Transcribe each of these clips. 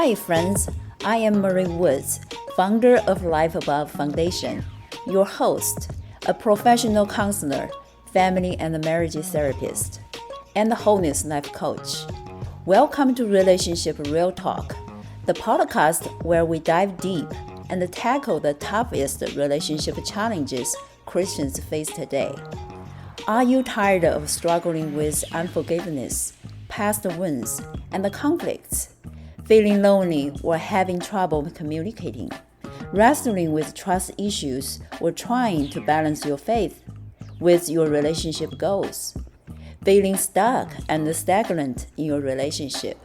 Hi, friends. I am Marie Woods, founder of Life Above Foundation, your host, a professional counselor, family and marriage therapist, and wholeness life coach. Welcome to Relationship Real Talk, the podcast where we dive deep and tackle the toughest relationship challenges Christians face today. Are you tired of struggling with unforgiveness, past wounds, and conflicts? Feeling lonely or having trouble communicating? Wrestling with trust issues or trying to balance your faith with your relationship goals? Feeling stuck and stagnant in your relationship?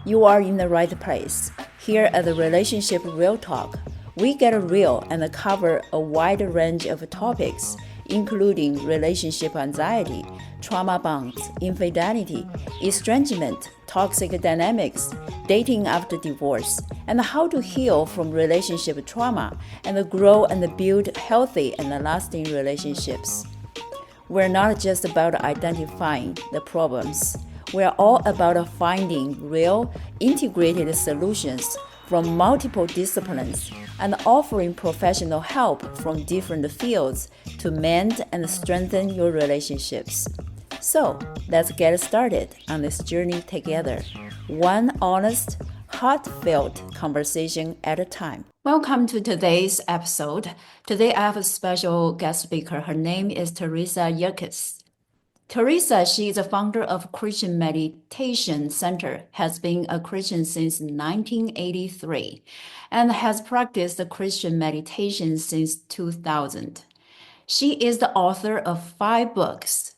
You are in the right place. Here at the Relationship Real Talk, we get real and cover a wide range of topics, including relationship anxiety, trauma bonds, infidelity, estrangement, toxic dynamics, dating after divorce, and how to heal from relationship trauma and grow and build healthy and lasting relationships. We're not just about identifying the problems. We're all about finding real, integrated solutions from multiple disciplines and offering professional help from different fields to mend and strengthen your relationships. So, let's get started on this journey together, one honest, heartfelt conversation at a time. Welcome to today's episode. Today I have a special guest speaker. Her name is Teresa Yerkes. Teresa, she is a founder of Christian Meditation Center, has been a Christian since 1983, and has practiced Christian meditation since 2000. She is the author of 5 books: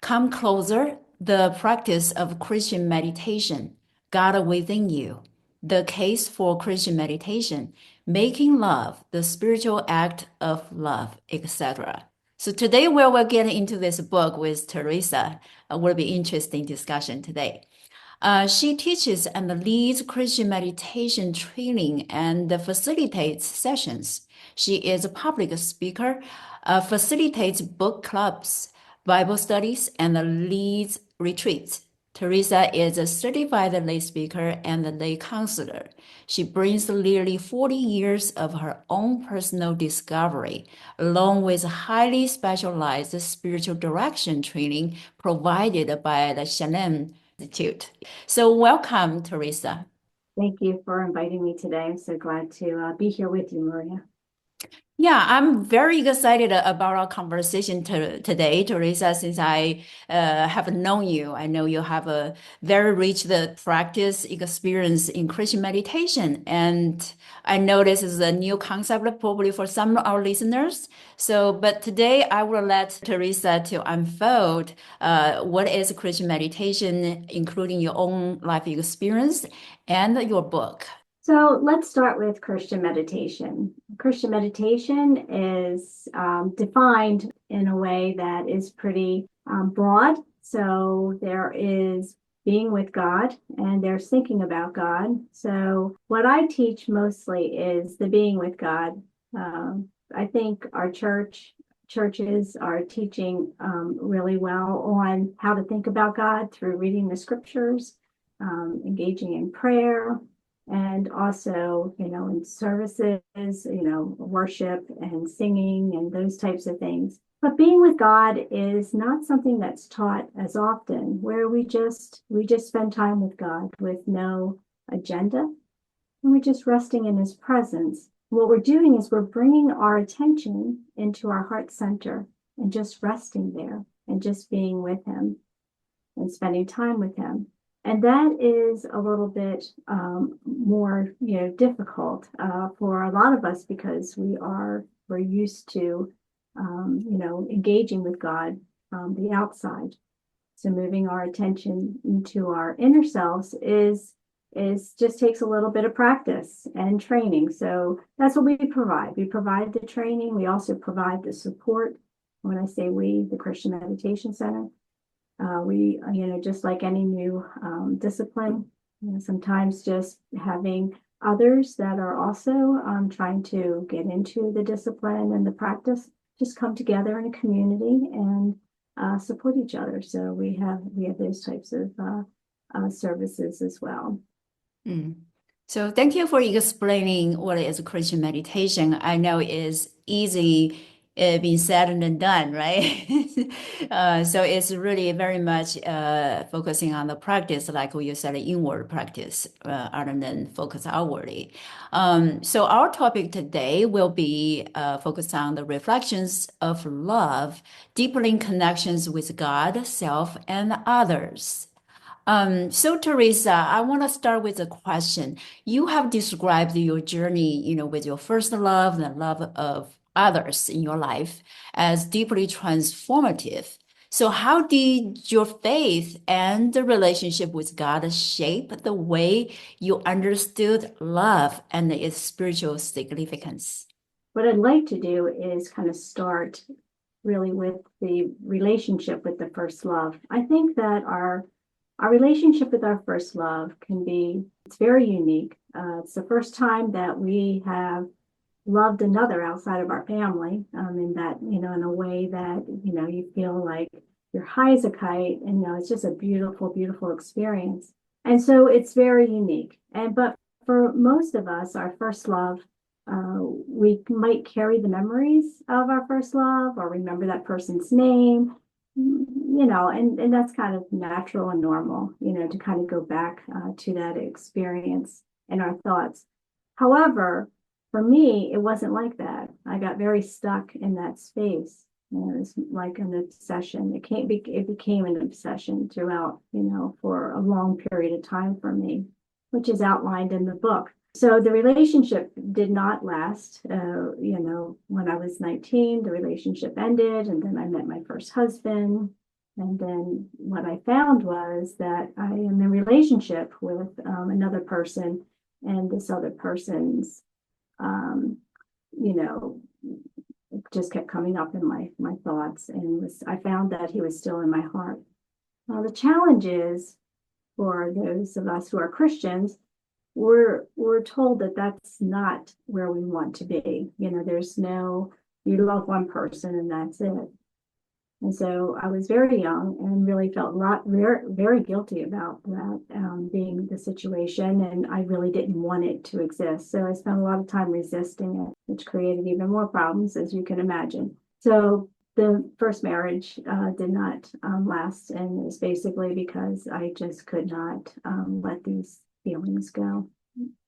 Come Closer, The Practice of Christian Meditation, God Within You, The Case for Christian Meditation, Making Love, The Spiritual Act of Love, etc. So today we will get into this book with Teresa. Will be interesting discussion today. She teaches and leads Christian meditation training and facilitates sessions. She is a public speaker, facilitates book clubs, Bible studies, and leads retreats. Teresa is a certified lay speaker and a lay counselor. She brings nearly 40 years of her own personal discovery, along with highly specialized spiritual direction training provided by the Shalem Institute. So welcome, Teresa. Thank you for inviting me today. I'm so glad to be here with you, Maria. Yeah, I'm very excited about our conversation today, Teresa, since I have known you. I know you have a very rich practice experience in Christian meditation. And I know this is a new concept probably for some of our listeners. But today I will let Teresa to unfold what is Christian meditation, including your own life experience and your book. So let's start with Christian meditation. Christian meditation is defined in a way that is pretty broad. So there is being with God and there's thinking about God. So what I teach mostly is the being with God. I think our churches are teaching really well on how to think about God through reading the scriptures, engaging in prayer, and also, in services, worship and singing and those types of things. But being with God is not something that's taught as often, where we just spend time with God with no agenda, and we're just resting in his presence. What we're doing is we're bringing our attention into our heart center and just resting there and just being with him and spending time with him. And that is a little bit more, difficult for a lot of us because we're used to, engaging with God from the outside. So moving our attention into our inner selves is just takes a little bit of practice and training. So that's what we provide. We provide the training. We also provide the support. When I say we, the Christian Meditation Center. We, just like any new discipline, sometimes just having others that are also trying to get into the discipline and the practice, just come together in a community and support each other. So we have those types of services as well. Mm. So thank you for explaining what is Christian meditation. I know it's easy being said than done, right? So it's really very much focusing on the practice, like you said, inward practice, other than focus outwardly. So our topic today will be focused on the reflections of love, deepening connections with God, self, and others. So Teresa, I want to start with a question. You have described your journey, with your first love and the love of others in your life as deeply transformative. So how did your faith and the relationship with God shape the way you understood love and its spiritual significance? What I'd like to do is kind of start really with the relationship with the first love. I think that our relationship with our first love it's very unique. It's the first time that we have loved another outside of our family, in that, in a way that, you feel like you're high as a kite, and, it's just a beautiful, beautiful experience. And so it's very unique. But for most of us, our first love, we might carry the memories of our first love or remember that person's name, and that's kind of natural and normal, to kind of go back to that experience in our thoughts. However, for me, it wasn't like that. I got very stuck in that space. It was like an obsession. It became an obsession throughout, for a long period of time for me, which is outlined in the book. So the relationship did not last. When I was 19, the relationship ended, and then I met my first husband. And then what I found was that I am in a relationship with another person, and this other person's, it just kept coming up in my thoughts, and I found that he was still in my heart. Now the challenge is, for those of us who are Christians, we're told that that's not where we want to be. You love one person and that's it. And so I was very young and really felt very, very guilty about that, being the situation, and I really didn't want it to exist. So I spent a lot of time resisting it, which created even more problems, as you can imagine. So the first marriage did not last, and it was basically because I just could not let these feelings go.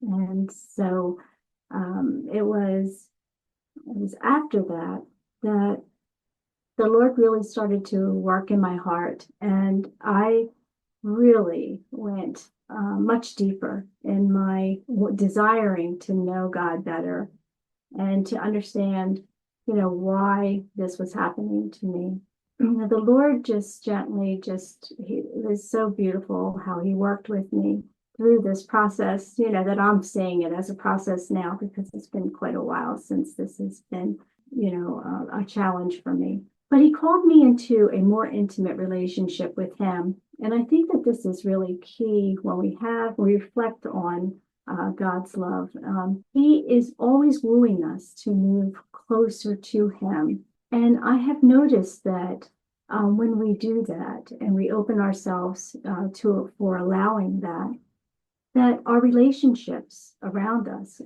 And so it was after that the Lord really started to work in my heart, and I really went much deeper in my desiring to know God better and to understand, why this was happening to me. The Lord just gently, it was so beautiful how he worked with me through this process, that I'm saying it as a process now, because it's been quite a while since this has been, a challenge for me. But he called me into a more intimate relationship with him. And I think that this is really key when we reflect on God's love. He is always wooing us to move closer to him. And I have noticed that when we do that and we open ourselves for allowing that our relationships around us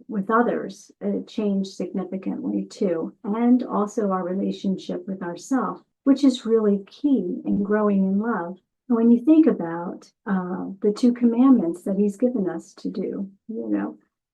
with others change significantly too, and also our relationship with ourselves, which is really key in growing in love. And when you think about the 2 commandments that he's given us to do,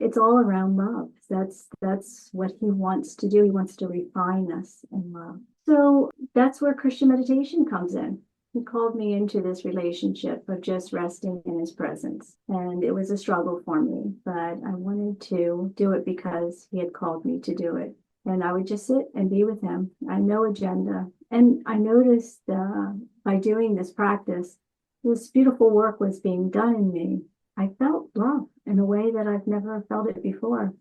it's all around love. That's what he wants to do. He wants to refine us in love. So that's where Christian meditation comes in. He called me into this relationship of just resting in his presence. And it was a struggle for me, but I wanted to do it because he had called me to do it. And I would just sit and be with him. I had no agenda. And I noticed by doing this practice, this beautiful work was being done in me. I felt love in a way that I've never felt it before.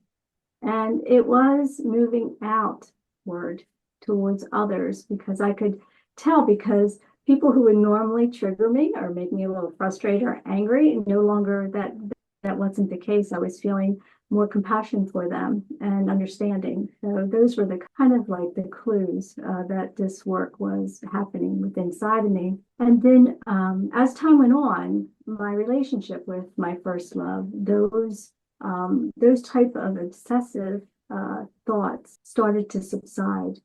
And it was moving outward towards others, because I could tell, because people who would normally trigger me or make me a little frustrated or angry, no longer that wasn't the case. I was feeling more compassion for them and understanding. So those were the kind of like the clues that this work was happening within inside of me. And then as time went on, my relationship with my first love, those type of obsessive thoughts started to subside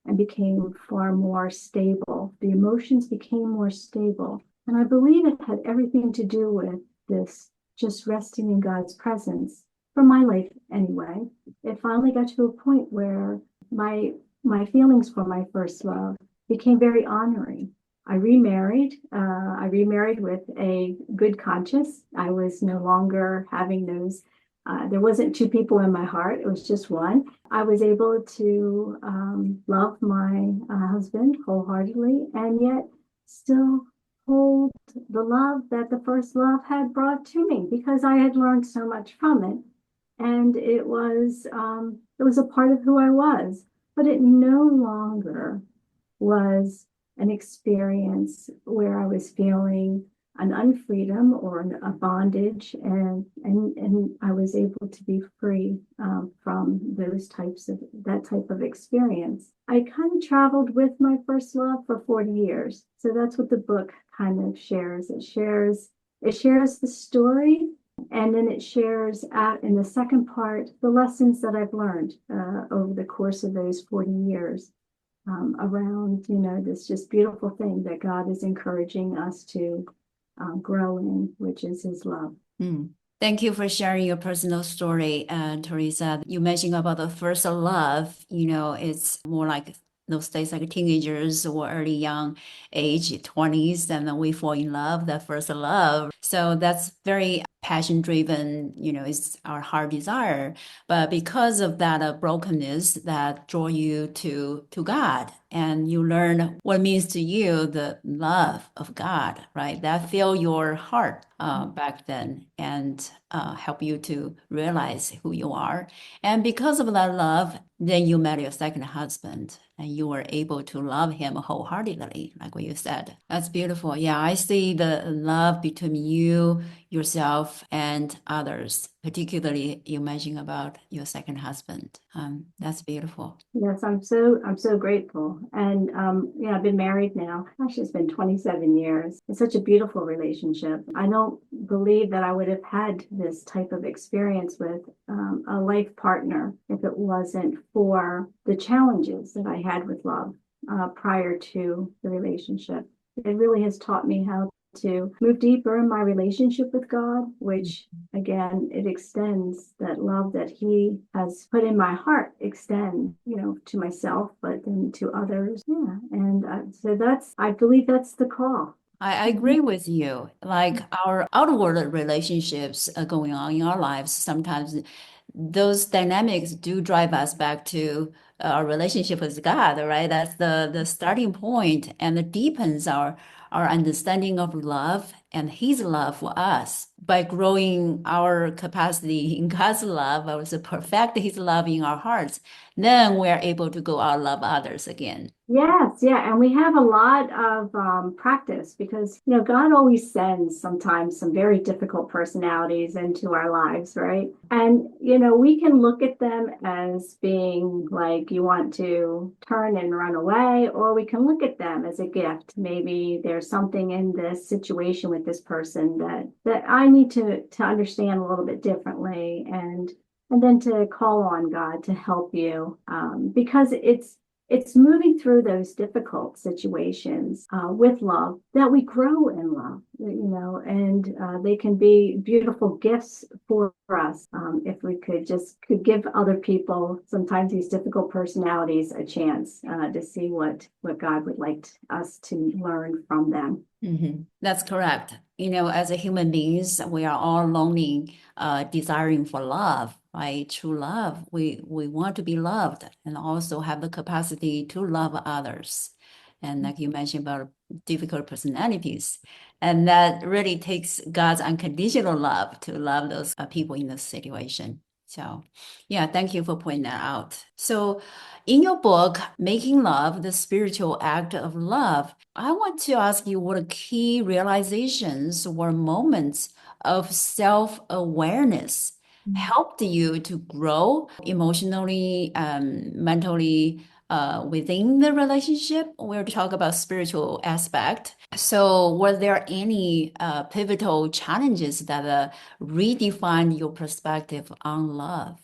and became far more stable. The emotions became more stable. And I believe it had everything to do with this just resting in God's presence for my life anyway. It finally got to a point where my feelings for my first love became very honoring. I remarried. I remarried with a good conscience. I was no longer having those. There wasn't two people in my heart. It was just one. I was able to love my husband wholeheartedly and yet still hold the love that the first love had brought to me because I had learned so much from it. And it was a part of who I was, but it no longer was an experience where I was feeling an unfreedom or a bondage, and I was able to be free from that type of experience. I kind of traveled with my first love for 40 years, so that's what the book kind of shares. It shares the story, and then it shares out in the second part the lessons that I've learned over the course of those 40 years around, this just beautiful thing that God is encouraging us to grow in, which is his love. Thank you for sharing your personal story, Teresa. You mentioned about the first love, it's more like those days like teenagers or early young age, 20s, and then we fall in love, that first love. So that's very passion driven, is our heart desire. But because of that brokenness that draw you to God, and you learn what it means to you, the love of God, right? That fill your heart back then and help you to realize who you are. And because of that love, then you met your second husband and you were able to love him wholeheartedly, like what you said. That's beautiful. Yeah, I see the love between you, yourself, and others. Particularly, you mentioned about your second husband. That's beautiful. Yes, I'm so grateful. And I've been married now. Gosh, it's been 27 years. It's such a beautiful relationship. I don't believe that I would have had this type of experience with a life partner if it wasn't for the challenges that I had with love prior to the relationship. It really has taught me how to move deeper in my relationship with God, which again, it extends that love that he has put in my heart, extend, to myself, but then to others. Yeah. And so I believe that's the call. I agree with you. Like our outward relationships going on in our lives, sometimes those dynamics do drive us back to our relationship with God, right? That's the starting point, and it deepens our understanding of love and his love for us by growing our capacity in God's love, also perfect his love in our hearts. Then we're able to go out love others again. Yes, yeah, and we have a lot of practice because God always sends sometimes some very difficult personalities into our lives, right? And we can look at them as being like you want to turn and run away, or we can look at them as a gift. Maybe there's something in this situation with this person that I need to understand a little bit differently, and then to call on God to help you because it's moving through those difficult situations with love that we grow in love, and they can be beautiful gifts for us if we could give other people sometimes these difficult personalities a chance to see what God would like us to learn from them. That's correct. As a human beings, we are all longing, desiring for love, right? True love. We want to be loved and also have the capacity to love others. And like you mentioned about difficult personalities, and that really takes God's unconditional love to love those people in this situation. So, yeah, thank you for pointing that out. So, in your book, Making Love, the Spiritual Act of Love, I want to ask you what key realizations or moments of self-awareness helped you to grow emotionally, mentally, within the relationship. We're talking about spiritual aspect. So were there any pivotal challenges that redefined your perspective on love?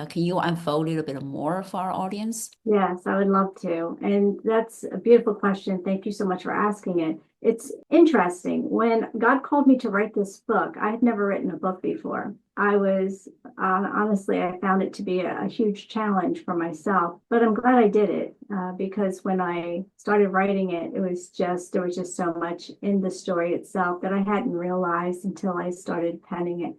Can you unfold a little bit more for our audience? Yes, I would love to. And that's a beautiful question. Thank you so much for asking it. It's interesting. When God called me to write this book, I had never written a book before. I was honestly, I found it to be a huge challenge for myself, but I'm glad I did it because when I started writing it, there was just so much in the story itself that I hadn't realized until I started penning it.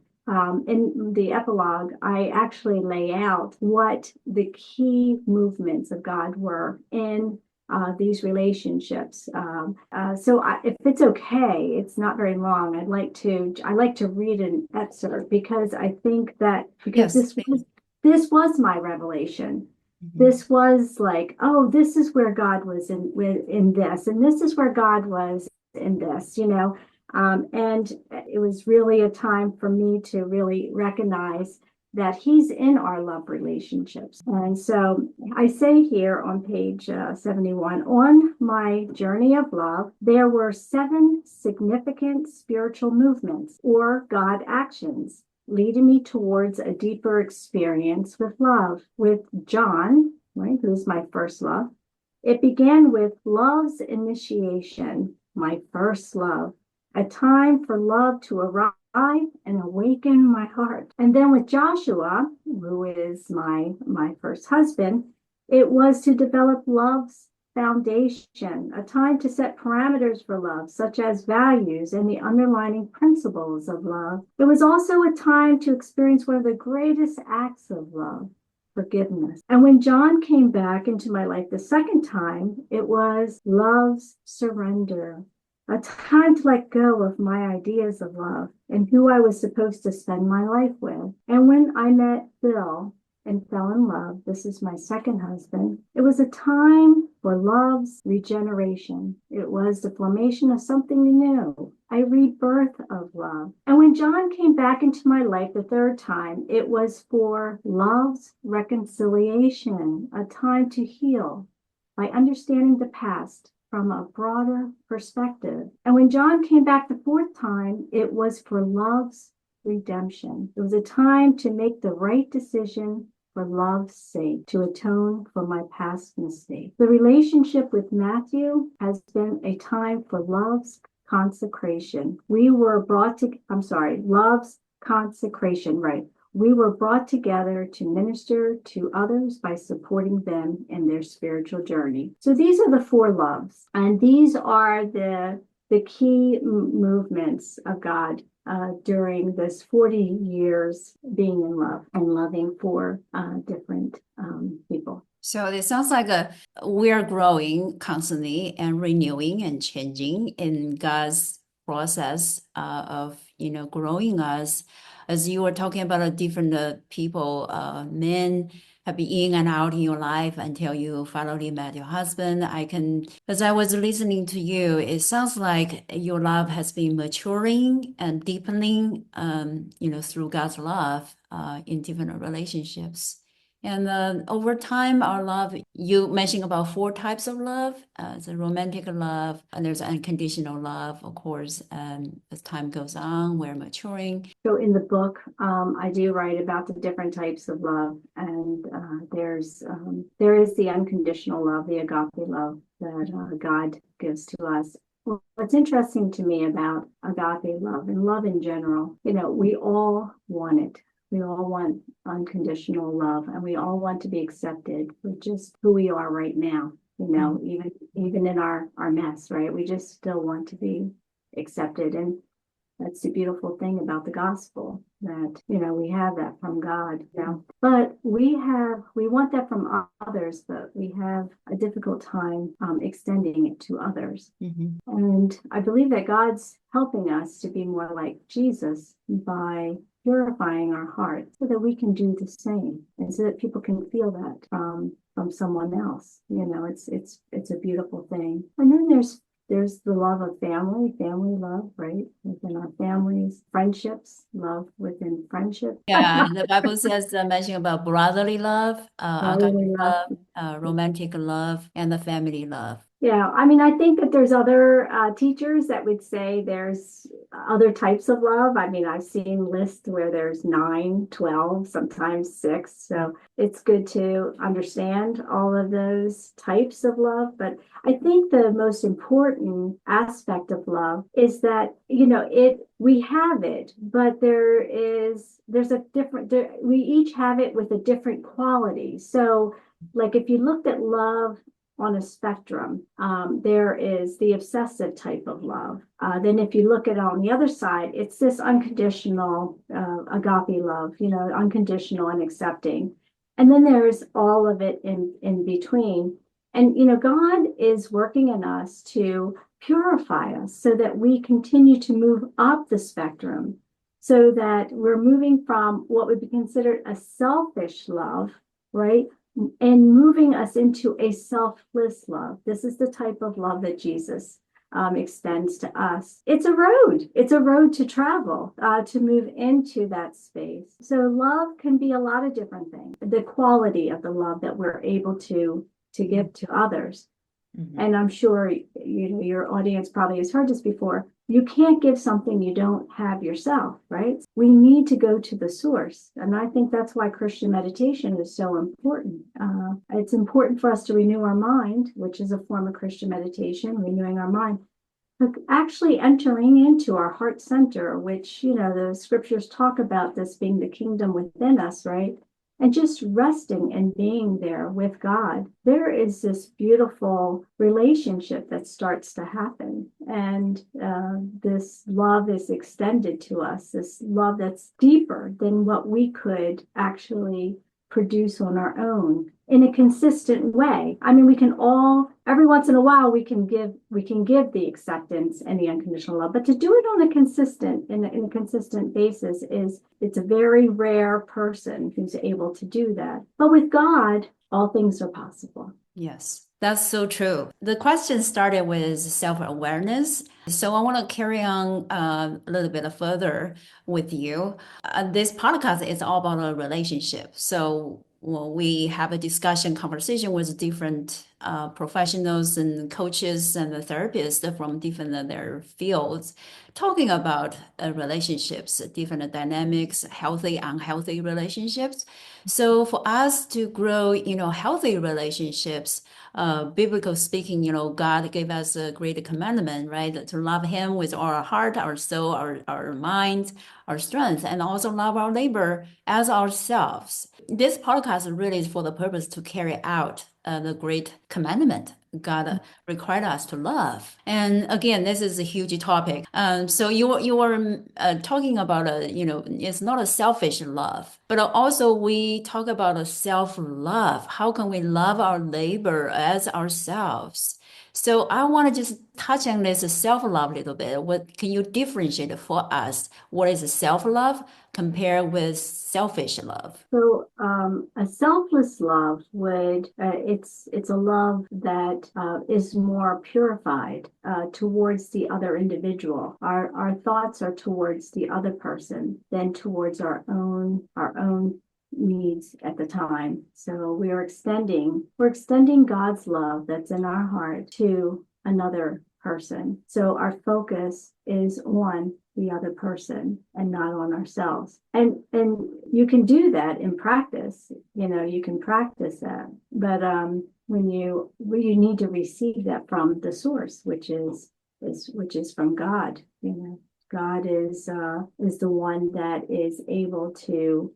In the epilogue, I actually lay out what the key movements of God were in these relationships. If it's okay, it's not very long. I like to read an excerpt because I think that because Yes. this was my revelation. This was like, oh, this is where God was in this, and this is where God was in this, and it was really a time for me to really recognize that he's in our love relationships. And so I say here on page 71, on my journey of love, there were 7 significant spiritual movements or God actions leading me towards a deeper experience with love. With John, right, who's my first love, it began with love's initiation, my first love, a time for love to arrive and awaken my heart. And then with Joshua, who is my first husband, it was to develop love's foundation, a time to set parameters for love, such as values and the underlying principles of love. It was also a time to experience one of the greatest acts of love, forgiveness. And when John came back into my life the second time, it was love's surrender, a time to let go of my ideas of love and who I was supposed to spend my life with. And when I met Bill and fell in love, this is my second husband, it was a time for love's regeneration. It was the formation of something new, a rebirth of love. And when John came back into my life the third time, it was for love's reconciliation, a time to heal by understanding the past from a broader perspective. And when John came back the fourth time, it was for love's redemption. It was a time to make the right decision for love's sake, to atone for my past mistake. The relationship with Matthew has been a time for love's consecration. Love's consecration, right? We were brought together to minister to others by supporting them in their spiritual journey. So these are the 4 loves, and these are the key movements of God during this 40 years being in love and loving for different people. So it sounds like we're growing constantly and renewing and changing in God's process of growing us. As you were talking about different people, men have been in and out in your life until you finally met your husband. As I was listening to you, it sounds like your love has been maturing and deepening, through God's love in different relationships. And over time, our love, you mentioned about 4 types of love. The romantic love, and there's unconditional love, of course. And as time goes on, we're maturing. So in the book, I do write about the different types of love, and there is the unconditional love, the agape love that God gives to us. What's interesting to me about agape love and love in general, we all want it. We all want unconditional love, and we all want to be accepted for just who we are right now. Even in our mess, right? We just still want to be accepted, and that's the beautiful thing about the gospel, that we have that from God. But we want that from others, but we have a difficult time extending it to others. And I believe that God's helping us to be more like Jesus by purifying our hearts so that we can do the same, and so that people can feel that from someone else. It's a beautiful thing. And then there's there's the love of family love, right? Within our families, friendships, love within friendship. Yeah, the Bible says mention about brotherly love, agape Brotherly love. love, romantic love, and the family love. Yeah, I mean, I think that there's other teachers that would say there's other types of love. I mean, I've seen lists where there's 9, 12, sometimes 6. So it's good to understand all of those types of love. But I think the most important aspect of love is that, we have it, but there's a different, we each have it with a different quality. So, like if you looked at love on a spectrum. There is the obsessive type of love. Then if you look at it on the other side, it's this unconditional agape love, unconditional and accepting. And then there's all of it in between. And, God is working in us to purify us so that we continue to move up the spectrum so that we're moving from what would be considered a selfish love, right? And moving us into a selfless love. This is the type of love that Jesus extends to us. It's a road. It's a road to travel, to move into that space. So love can be a lot of different things. The quality of the love that we're able to give to others. Mhm. And I'm sure your audience probably has heard this before. You can't give something you don't have yourself, right? We need to go to the source. And I think that's why Christian meditation is so important. It's important for us to renew our mind, which is a form of Christian meditation, renewing our mind, but actually entering into our heart center, which, the scriptures talk about this being the kingdom within us, right? And just resting and being there with God, there is this beautiful relationship that starts to happen. And this love is extended to us, this love that's deeper than what we could actually produce on our own in a consistent way. I mean, we can all, every once in a while, we can give the acceptance and the unconditional love, but to do it on a consistent, in a consistent basis it's a very rare person who's able to do that. But with God, all things are possible. Yes, that's so true. The question started with self-awareness. So I want to carry on a little bit further with you. This podcast is all about a relationship. So when we have a discussion, conversation with different professionals and coaches and therapists from different their fields, talking about relationships, different dynamics, healthy, unhealthy relationships. So for us to grow, healthy relationships, biblical speaking, God gave us a great commandment, right? To love Him with our heart, our soul, our mind, our strength, and also love our neighbor as ourselves. This podcast really is for the purpose to carry out the great commandment God required us to love. And again, this is a huge topic. So you were talking about it's not a selfish love, but also we talk about a self-love. How can we love our neighbor as ourselves? So I want to just touch on this self-love a little bit. What can you differentiate for us? What is self-love compared with selfish love? So a selfless love would it's a love that is more purified towards the other individual. Our thoughts are towards the other person than towards our own needs at the time. So we're extending God's love that's in our heart to another person. So our focus is on the other person and not on ourselves. And you can do that in practice. You can practice that. But when you need to receive that from the source, which is from God. God is the one that is able to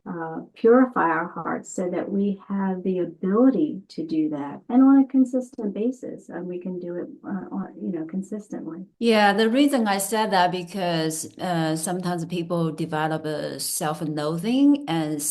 purify our hearts so that we have the ability to do that, and on a consistent basis, and we can do it consistently. Yeah, the reason I said that because sometimes people develop a self-loathing and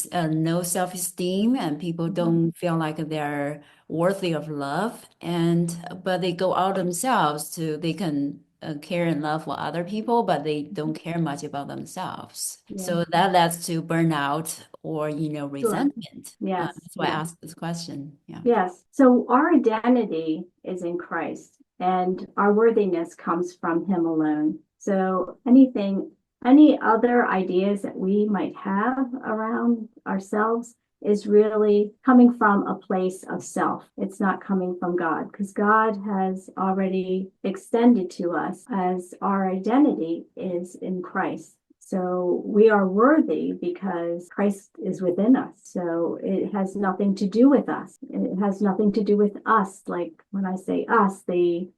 no self-esteem, and people don't feel like they're worthy of love, and but they go out themselves to they can care and love for other people, but they don't care much about themselves. Yeah, So that leads to burnout or sure. resentment. Yes, That's why I yes. asked this question. Yeah. Yes. So our identity is in Christ. and our worthiness comes from him alone. So any other ideas that we might have around ourselves is really coming from a place of self. It's not coming from God, because God has already extended to us as our identity is in Christ. So we are worthy because Christ is within us. So it has nothing to do with us. It has nothing to do with us. Like when I say us, the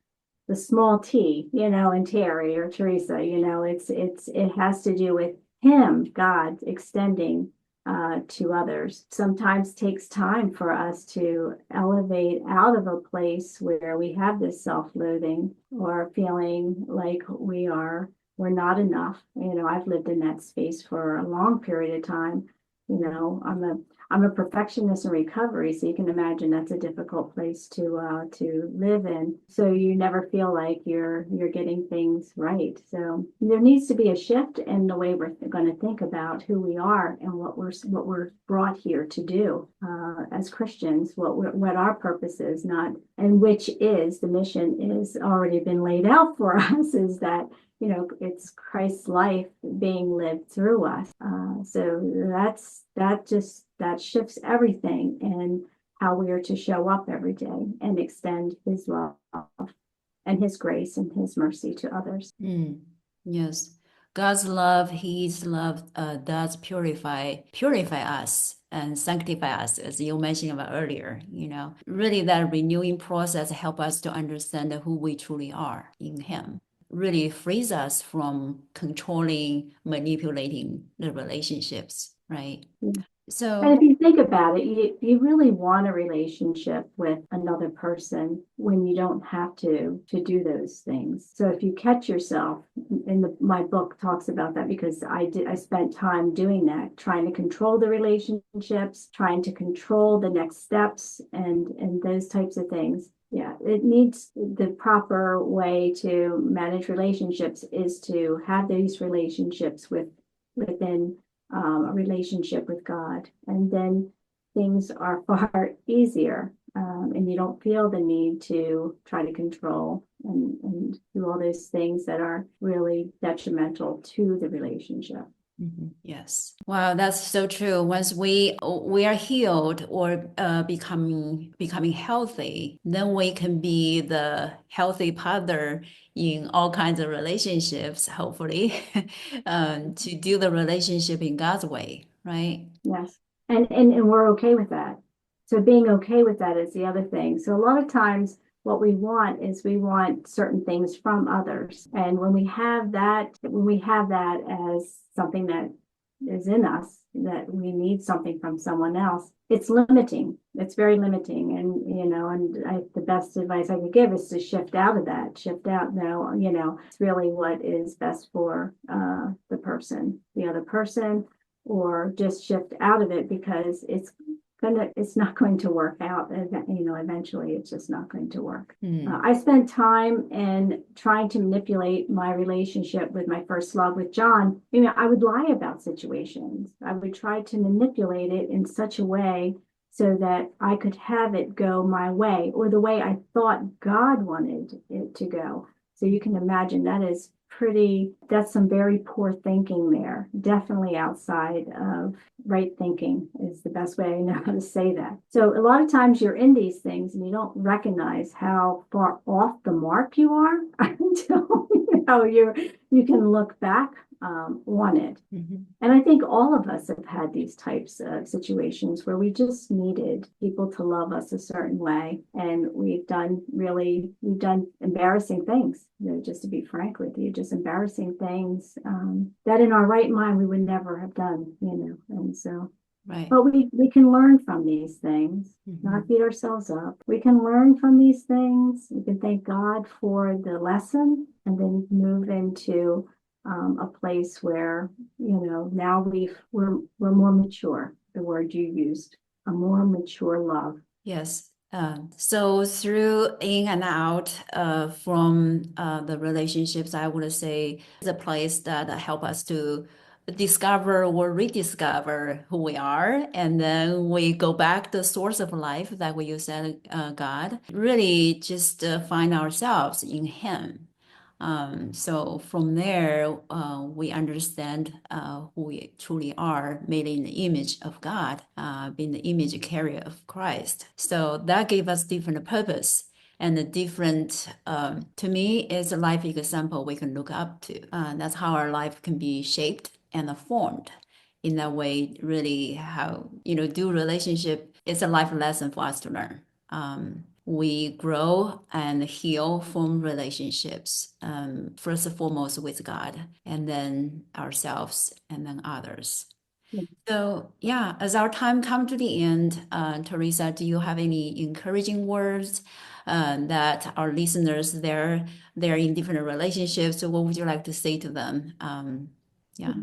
small t, and Terry or Teresa, it has to do with him, God, extending to others. Sometimes takes time for us to elevate out of a place where we have this self-loathing or feeling like we're not enough. I've lived in that space for a long period of time. I'm a perfectionist in recovery, so you can imagine that's a difficult place to live in. So you never feel like you're getting things right. So there needs to be a shift in the way we're going to think about who we are and what we're brought here to do as Christians. What our purpose is, not and which is the mission is already been laid out for us. Is that it's Christ's life being lived through us. So that shifts everything in how we are to show up every day and extend his love and his grace and his mercy to others. Yes. God's love, his love does purify us and sanctify us, as you mentioned about earlier. Really that renewing process help us to understand who we truly are in him. Really frees us from controlling, manipulating the relationships, right? Yeah. So, And if you think about it, you really want a relationship with another person when you don't have to do those things. So if you catch yourself, my book talks about that, because I spent time doing that, trying to control the relationships, trying to control the next steps and those types of things. Yeah, it needs the proper way to manage relationships is to have these relationships within a relationship with God. And then things are far easier. And you don't feel the need to try to control and do all those things that are really detrimental to the relationship. Yes. Wow, that's so true. Once we are healed or becoming healthy, then we can be the healthy partner in all kinds of relationships, hopefully, to do the relationship in God's way, right? Yes. And we're okay with that. So being okay with that is the other thing. So a lot of times what we want is we want certain things from others. And when we have that as something that is in us, that we need something from someone else, it's limiting. It's very limiting. And the best advice I could give is to shift out of that, shift out. No, it's really what is best for the other person, or just shift out of it, because it's not going to work out. Eventually it's just not going to work. I spent time in trying to manipulate my relationship with my first love with John. I would lie about situations. I would try to manipulate it in such a way so that I could have it go my way, or the way I thought God wanted it to go. So you can imagine that's some very poor thinking there. Definitely outside of right thinking is the best way I know how to say that. So a lot of times you're in these things and you don't recognize how far off the mark you are until you can look back on it. And I think all of us have had these types of situations where we just needed people to love us a certain way. And we've done embarrassing things, just to be frank with you, just embarrassing things that in our right mind we would never have done, and so. Right. But we can learn from these things, not beat ourselves up. We can learn from these things. We can thank God for the lesson, and then move into a place where now we're more mature. The word you used, a more mature love. Yes. So through in and out from the relationships, I would say the place that help us to discover or rediscover who we are, and then we go back to the source of life, like what you said, God. Really, just find ourselves in Him. So from there, we understand who we truly are, made in the image of God, being the image carrier of Christ. So that gave us different purpose and the different, to me, is a life example we can look up to. That's how our life can be shaped and formed. In that way, really, how do relationship is a life lesson for us to learn. We grow and heal from relationships, first and foremost with God, and then ourselves, and then others. So yeah, as our time comes to the end, Teresa, do you have any encouraging words that our listeners they're in different relationships? So what would you like to say to them? Yeah.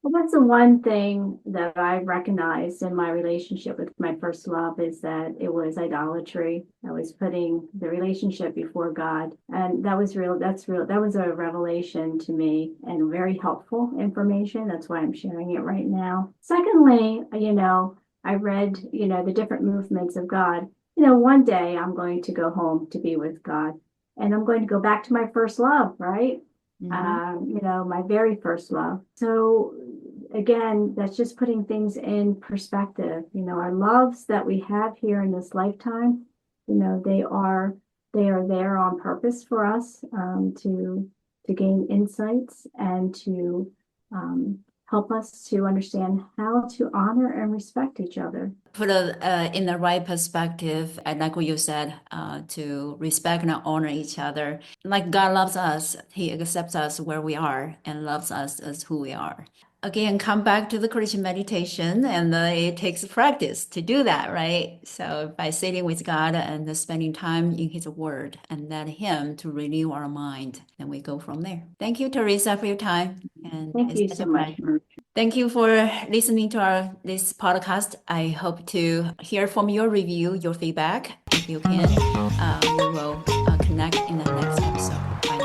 Well, that's the one thing that I recognized in my relationship with my first love is that it was idolatry. I was putting the relationship before God. And that was real. That's real. That was a revelation to me and very helpful information. That's why I'm sharing it right now. Secondly, I read, the different movements of God. One day I'm going to go home to be with God and I'm going to go back to my first love, right? My very first love. So again, that's just putting things in perspective. Our loves that we have here in this lifetime, they are there on purpose for us to gain insights and to help us to understand how to honor and respect each other. Put it in the right perspective, and like what you said, to respect and honor each other. Like God loves us, He accepts us where we are and loves us as who we are. Again, come back to the Christian meditation, and it takes practice to do that, right? So by sitting with God and spending time in His Word and let Him to renew our mind, and we go from there. Thank you, Teresa, for your time, and Thank it's you such so a much. pleasure. Thank you for listening to this podcast. I hope to hear from your review, your feedback. If you can, we will connect in the next episode. Bye.